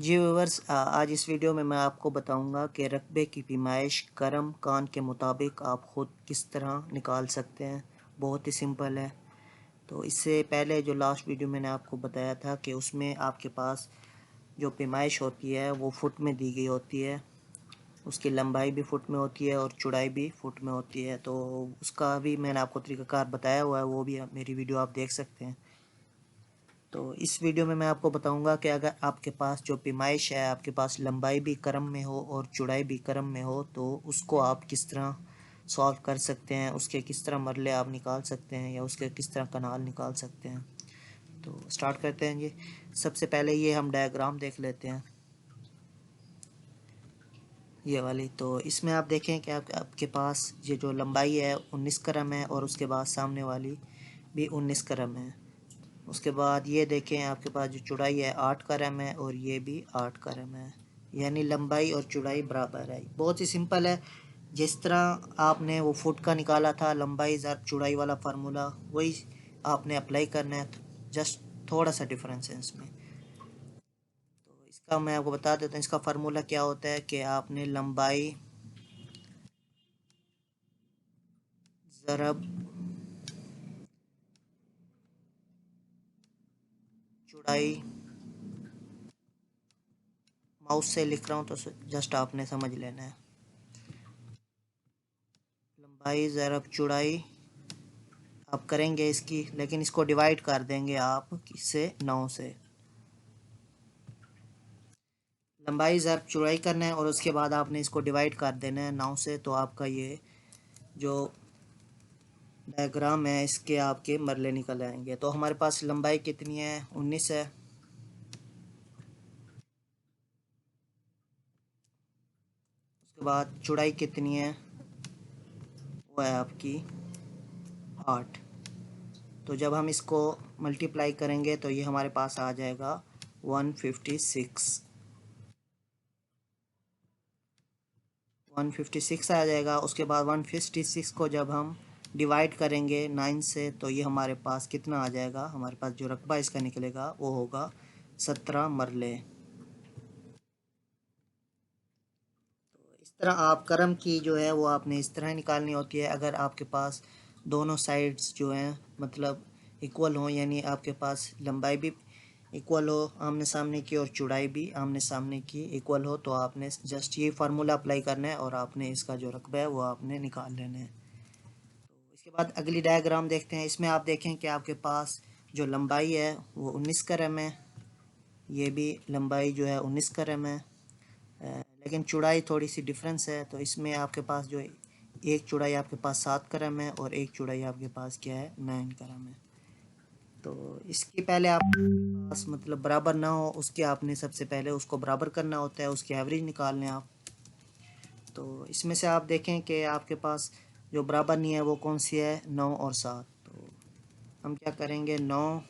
जी viewers, आज इस video में मैं आपको बताऊंगा कि रकबे की पैमाइश करम कान के मुताबिक आप ख़ुद किस तरह निकाल सकते हैं। बहुत ही सिंपल है। तो इससे पहले जो लास्ट वीडियो मैंने आपको बताया था कि उसमें आपके पास जो पैमाइश होती है वो फ़ुट में दी गई होती है। उसकी लंबाई भी फ़ुट में होती है और चौड़ाई भी फ़ुट में होती है। तो उसका भी मैंने आपको तरीक़ाकार बताया हुआ है, वो भी मेरी वीडियो आप देख सकते हैं। तो इस वीडियो में मैं आपको बताऊंगा कि अगर आपके पास जो पैमाइश है, आपके पास लंबाई भी क्रम में हो और चौड़ाई भी क्रम में हो, तो उसको आप किस तरह सॉल्व कर सकते हैं, उसके किस तरह मरले आप निकाल सकते हैं या उसके किस तरह कनाल निकाल सकते हैं। तो स्टार्ट करते हैं जी। सबसे पहले ये हम डायग्राम देख लेते हैं, ये वाली। तो इसमें आप देखें कि आपके पास ये जो लंबाई है 19 क्रम है और उसके बाद सामने वाली भी 19 क्रम है। उसके बाद ये देखें आपके पास जो चौड़ाई है 8 क्रम है और ये भी 8 क्रम है, यानी लंबाई और चौड़ाई बराबर है। बहुत ही सिंपल है। जिस तरह आपने वो फुट का निकाला था लंबाई ज़र चौड़ाई वाला फार्मूला, वही आपने अप्लाई करना है। जस्ट थोड़ा सा डिफरेंस है इसमें। तो इसका मैं आपको बता देता हूँ, इसका फार्मूला क्या होता है कि आपने लंबाई ज़रब चौड़ाई, माउस से लिख रहा हूँ तो जस्ट आपने समझ लेना है। लंबाई ज़रब चौड़ाई आप करेंगे इसकी, लेकिन इसको डिवाइड कर देंगे आप किससे, 9 से। लंबाई ज़रब चौड़ाई करना है और उसके बाद आपने इसको डिवाइड कर देना है 9 से। तो आपका ये जो डायग्राम है इसके आपके मरले निकल आएंगे। तो हमारे पास लंबाई कितनी है, 19 है। उसके बाद चौड़ाई कितनी है, वो है आपकी 8। तो जब हम इसको मल्टीप्लाई करेंगे तो ये हमारे पास आ जाएगा 156 आ जाएगा। उसके बाद 156 को जब हम डिवाइड करेंगे 9 से तो ये हमारे पास कितना आ जाएगा, हमारे पास जो रकबा इसका निकलेगा वो होगा 17 मरले। तो इस तरह आप क्रम की जो है वो आपने इस तरह निकालनी होती है। अगर आपके पास दोनों साइड्स जो हैं मतलब इक्वल हो, यानी आपके पास लंबाई भी इक्वल हो आमने सामने की और चौड़ाई भी आमने सामने की इक्वल हो, तो आपने जस्ट ये फार्मूला अप्लाई करना है और आपने इसका जो रकबा है वो आपने निकाल लेना है। तो इसके बाद अगली डायग्राम देखते हैं। इसमें आप देखें कि आपके पास जो लंबाई है वो 19 क्रम है, ये भी लंबाई जो है 19 क्रम है, लेकिन चौड़ाई थोड़ी सी डिफरेंस है। तो इसमें आपके पास जो एक चौड़ाई आपके पास 7 क्रम है और एक चौड़ाई आपके पास क्या है, 9 क्रम है। तो इसके पहले आप पास मतलब बराबर ना हो, उसके आपने सबसे पहले उसको बराबर करना होता है, उसकी एवरेज निकालने आप। तो इसमें से आप देखें कि आपके पास जो बराबर नहीं है वो कौन सी है, 9 और 7। तो हम क्या करेंगे, 9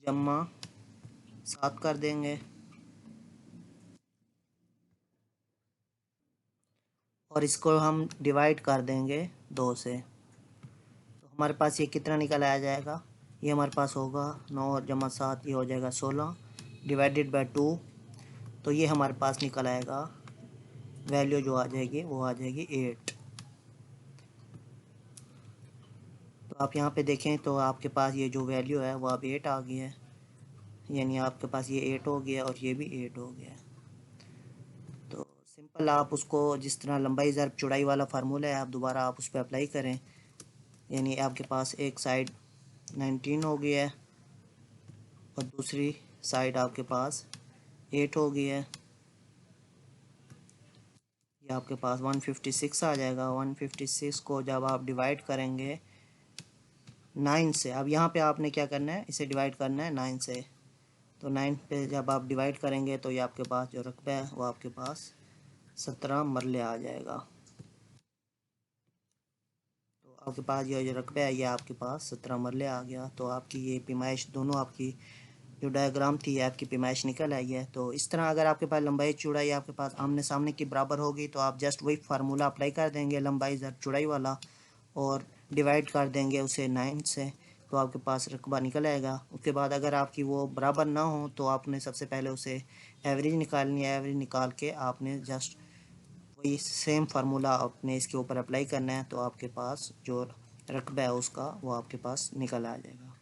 जमा 7 कर देंगे और इसको हम डिवाइड कर देंगे 2 से। तो हमारे पास ये कितना निकल आ जाएगा, ये हमारे पास होगा 9 और जमा 7, ये हो जाएगा 16 डिवाइडेड बाय 2। तो ये हमारे पास निकल आएगा, वैल्यू जो आ जाएगी वो आ जाएगी 8। तो आप यहाँ पे देखें तो आपके पास ये जो वैल्यू है वो अब 8 आ गई है, यानी आपके पास ये 8 हो गया और ये भी 8 हो गया। तो सिंपल आप उसको जिस तरह लंबाई ज़रब चौड़ाई वाला फार्मूला है आप दोबारा आप उस पर अप्लाई करें, यानी आपके पास एक साइड 19 हो गया है और दूसरी साइड आपके पास 8 हो गई है। ये आपके पास 156 आ जाएगा। 156 को जब आप डिवाइड करेंगे 9 से, अब यहाँ पे आपने क्या करना है, इसे डिवाइड करना है 9 से। तो 9 पे जब आप डिवाइड करेंगे तो ये आपके पास जो रकबा है वो आपके पास 17 मरले आ जाएगा। तो आपके पास ये जो रकबा है ये आपके पास 17 मरले आ गया। तो आपकी ये पैमाइश दोनों आपकी जो डायग्राम थी आपकी पैमाइश निकल आई है। तो इस तरह अगर आपके पास लंबाई चौड़ाई आपके पास आमने सामने की बराबर होगी तो आप जस्ट वही फार्मूला अप्लाई कर देंगे लंबाई ज़र चौड़ाई वाला और डिवाइड कर देंगे उसे 9 से। तो आपके पास रकबा निकल आएगा। उसके बाद अगर आपकी वो बराबर ना हो तो आपने सबसे पहले उसे एवरेज निकालनी है। एवरेज निकाल के आपने जस्ट वही सेम फार्मूला आपने इसके ऊपर अप्लाई करना है, तो आपके पास जो रकबा है उसका वो आपके पास निकल आ जाएगा।